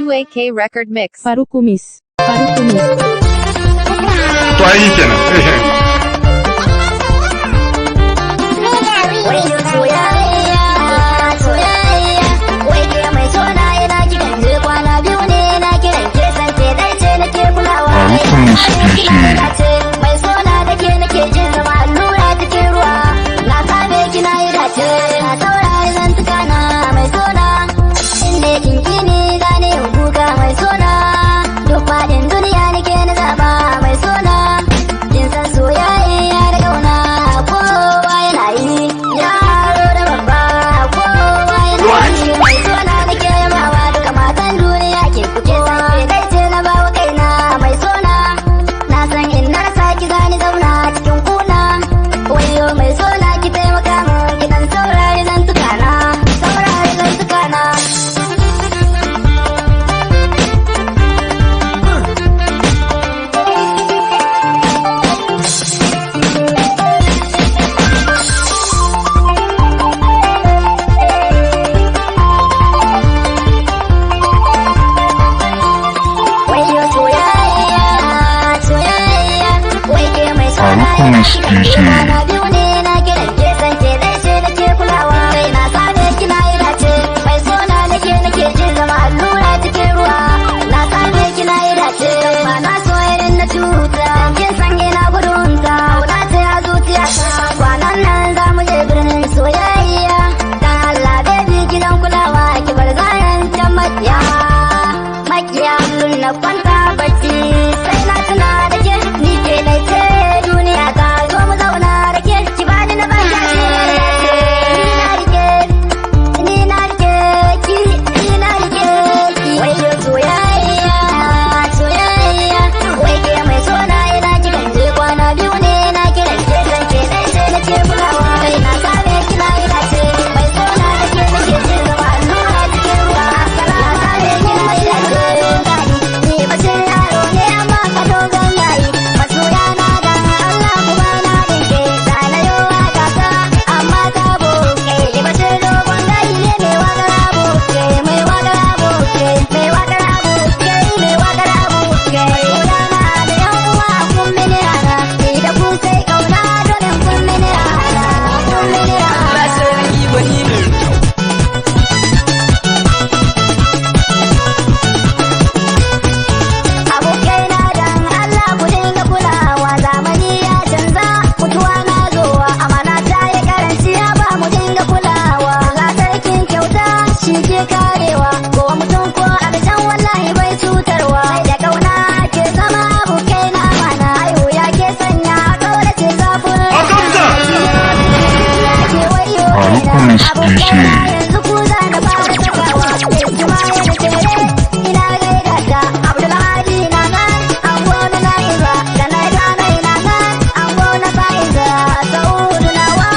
UAK record mix. Farukumis. Farukumis. To ai kenan. Mai sona da ke nake jin zama allura cikin ruwa. Na same ki na yi dace, na saurari zantuka na mai sona. Inda kinki ne gane yin kuka mai sona. Duk faɗin duniya nake na zaba mai sona. Kin san soyayya da ƙauna kowa yana yi. Yaro da babba kowa yana yi. Mai sona nake yabawa duka matan duniya ke kuke san ke dai ce na bawa kaina mai sona. Na san in na rasa ki zani zauna cikin kuna. Wayo mai sona ki taimaka min ki dan saurari zantuka na. Saurari zantuka na. Wayo soyayya, soyayya. Wai ke mai sona yana cikin kwana biyu ne na kiran ke san ke dai ce nake kulawa. Kai na same ki na yi dace. Mai sona nake jin zama allura cikin ruwa. Na same ki na yi dace. Ba na so irin na cuta. Kin san ina gudunta. Kauna ce a zuciyata. Kwanan nan za mu je birnin soyayya. Dan Allah baby gidan kulawa ki bar zayancen makiya. Makiya sun na kwanta bacci. Sai na tuna da ke ni ke na ce duniya ta zo mu zauna da ke. Ki bani na baki ni na rike ki, ni na rike ki. Wayo soyayya, soyayya. Wai ke mai sona yana kiran je kwana biyu ne na kiran ke san ke dai sai na ce kulawa. Kai na same ki na yi dace. Mai sona da ke nake jin zama allura cikin ruwa. Na same ki na yi dace. Ni bacin yaro ne amma ka dogon yayi. Masoya na da Allah kuma na dinke. Da na yi waka ta amma ta boke. Ni bacin dogon yayi ne mai wakar aboke. Mai wakar aboke. Mai wakar aboke. Mai wakar aboke. Masoya na da yan uwa kun mini rana. Ni da ku sai kauna dole kun mini rana. Kun mini rana. Abokaina dan Allah ku dinga kulawa, zamani ya canza, mutuwa na zowa, amana ta yi karanci ba mu dinga kulawa. Ga sarkin kyauta shi ke karewa, ko mutum ko aljan wallahi bai cutarwa. Sai da kauna ke zama abokaina mana, ayo ya ke sanya kaurace zafin ya ke wayo kaina. Abokaina yanzu ku za na fara sakawa, Juma'a da kere ina gaida ta. Abdulhadi na nan an gona na iza, da na gana ina nan an gona sa iza. Saudu nawa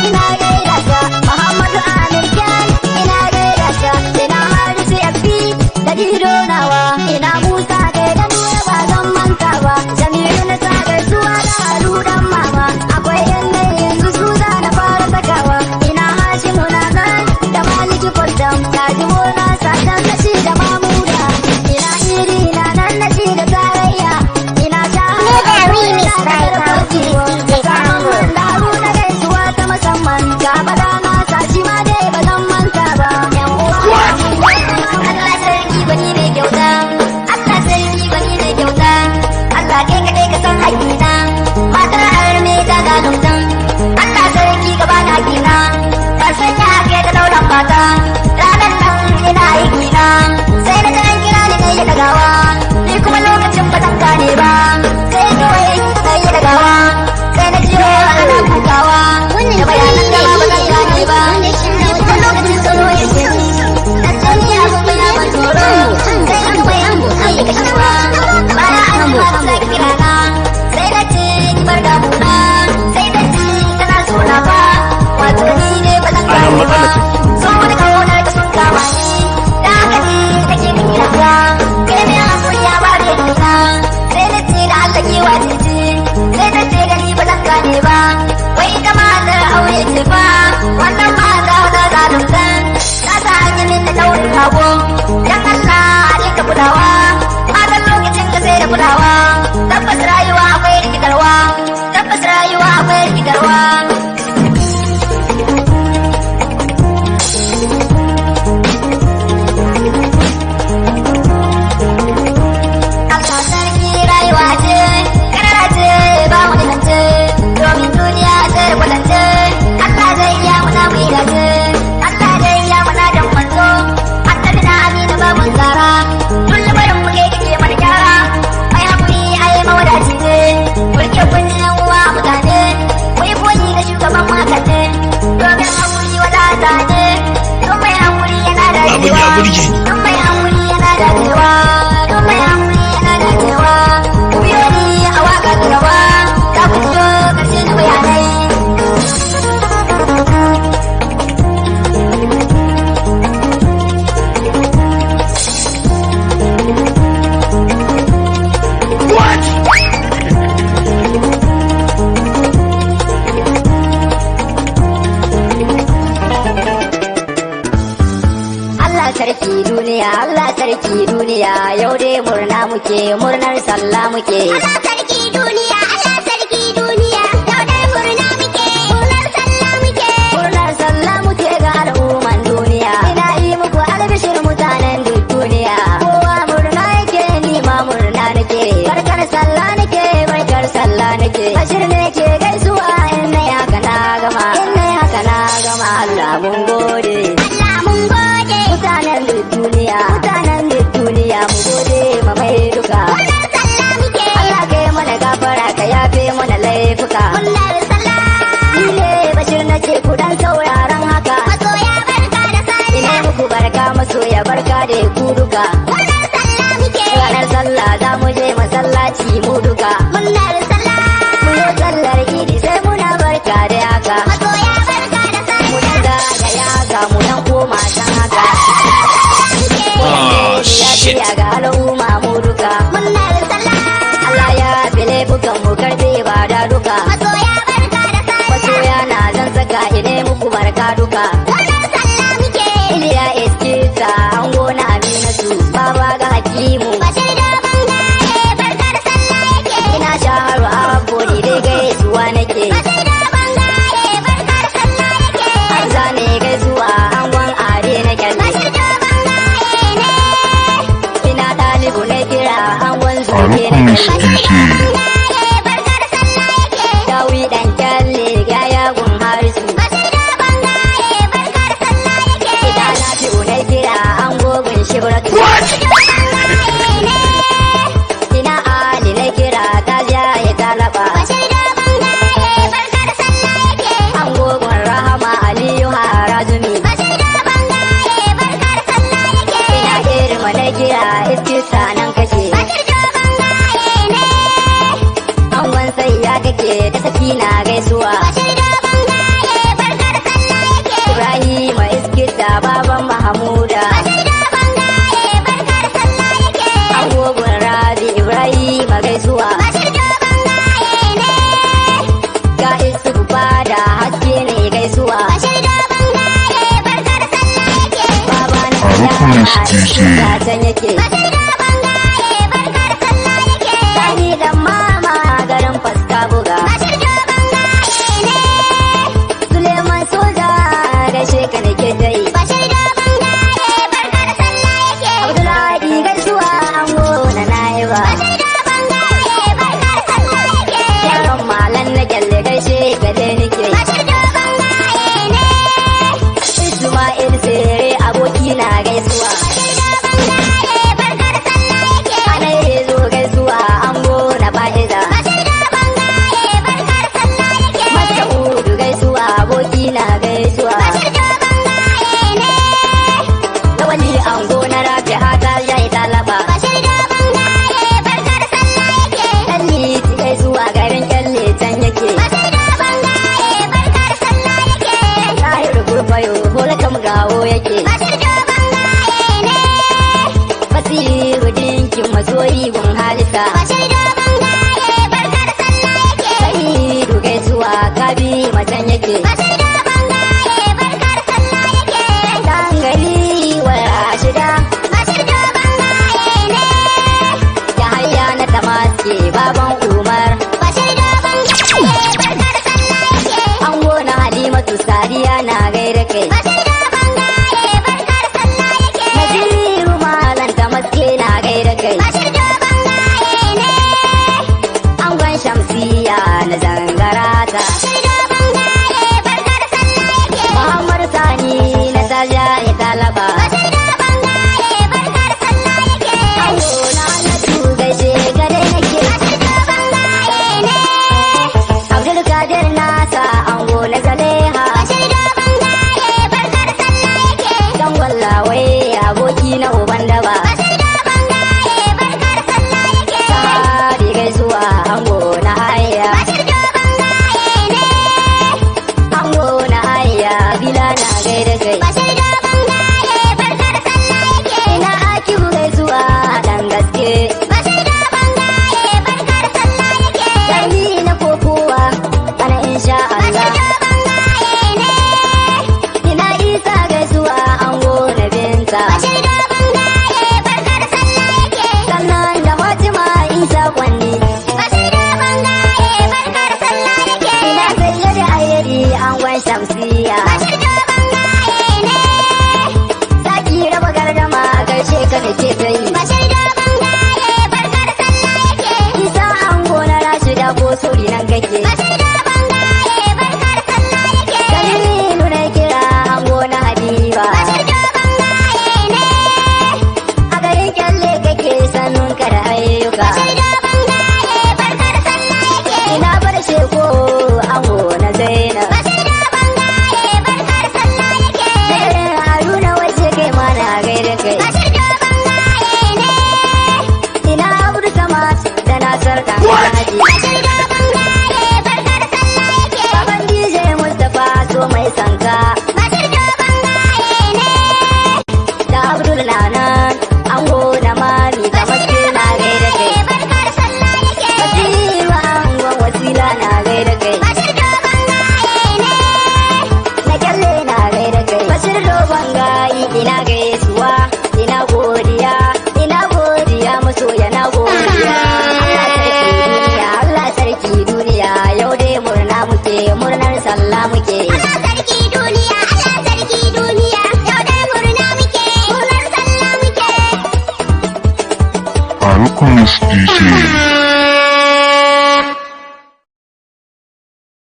ina gaida ta, Muhammadu Amir Kyan ina gaida ta. Ina Harisu Yafi da Dido nawa, ina Musa kai da nuna ba zan manta ba. Jamilu na sa gaisuwa da Haru dan mama, akwai yanne yanzu su za na fara sakawa. Ina Hashimu na nan da Maliki Kwaldam, Allah sarki duniya, Allah sarki duniya, yau dai murna muke, murnar sallah muke. Allah sarki duniya, Allah sarki duniya, yau dai murna muke, murnar sallah muke. Murnar sallah muke ga al'umman duniya. Ina yi muku albishir mutanen duk duniya. Kowa murna yake, ni ma murna nake. Barkar sallah nake, barkar sallah nake. Bashir ne ke gaisuwa in nayi haka na gama, in nayi haka na gama. Allah mun gode. Mutanen da duniya, mutanen da duniya mu gode ma mai duka. Murnar sallah muke. Allah kai mana gafara ka yafe mana laifuka. Murnar sallah. Ni ne Bashir nace ku dan sauraron haka. Masoya barka da sallah. Ina muku barka masoya barka da ku duka. Murnar sallah muke. Ranar sallah za mu je masallaci mu duka. Murnar sallah. Mu yi sallar idi sai muna barka da haka. Masoya barka da sallah. Mu daga da yaka mu dan koma can haka. Lafiya ga al'umma mu duka. Murnar sallah. Allah ya file bukan mu karbe ba da duka. Masoya barka da sallah. Masoya na zan saka ine muku barka duka. Murnar sallah muke. Iliya Eskita an gona Aminatu baba ga Hakimu. Bashir da bangaye barkar sallah yake. Ina shaharu abodi dai gaisuwa nake. Bashir da bangaye barkar sallah yake. An zane gaisuwa an gwan are nake. Bashir da ɗalibu na kira an wanzu ke na Dawi ɗan kyalle ya yagun harisu. Ida na fi na kira an gogun shibratu. Ina Ali na kira ta jaye talaba. An gogun rahama Aliyu Harazumi. Ina irma na kira iskisa nan kashe. Angon sai ya kake da sakina gaisuwa. Ibrahim iskisa baban Mahamuda. Agogon Rabi Ibrahim gaisuwa. Ga isu da haske ne gaisuwa. Baba na ya can yake. Sani dan mama garin faska buga. Suleiman soja gaishe ka nake dai. Abdullahi gaisuwa an gona na yi ba. Yaron malan na kyalle gaishe ka dai nake. Ismail sere aboki na gaisuwa. Gawo yake Basiru dinkin masoyi gun halisa. Sa'idu gaisuwa kabi macen yake. Dangali wa shida. Ya hayya na tamaske baban Umar. An gona Halimatu Sadiya na gaida kai. Naziru malan tamaske na gaida kai. Bashir dogon gaye barkar sallah yake. Sannan da Fatima Isa Kwanni. Bashir dogon gaye barkar sallah yake. Ina sayyadi ayyadi angon Shamsiya. Bashir dogon gaye ne. Zaki raba gardama gaishe ka da ke ta yi. Bashir dogon gaye barkar sallah yake. Isa ango na Rashida ko sori nan kake. Bashir dogon gaye barkar sallah yake. Kalilu na kira ango na Habiba. Bashir dogon gaye ne. A garin kyalle kake sannun ka da ayyuka. Bashir dogon gaye barkar sallah yake. Ina bar sheko ango na Zainab. Bashir dogon gaye barkar sallah yake. Garin Haruna wace kai ma na gaida kai. Bashir dogon gaye ne. Ina Abdul Samad da Nasar kan Haji. Bashir dogon gaye barkar sallah yake. Baban DJ Mustapha so mai sanka. Bashir dogon gaye ne. Da Abdul Nanan ango da mami da maske na gaida kai. Barkar sallah yake. Basira angon wasila na gaida kai. Bashir dogon gaye ne. Na kyalle na gaida kai. Bashir dogon gayi ina gaida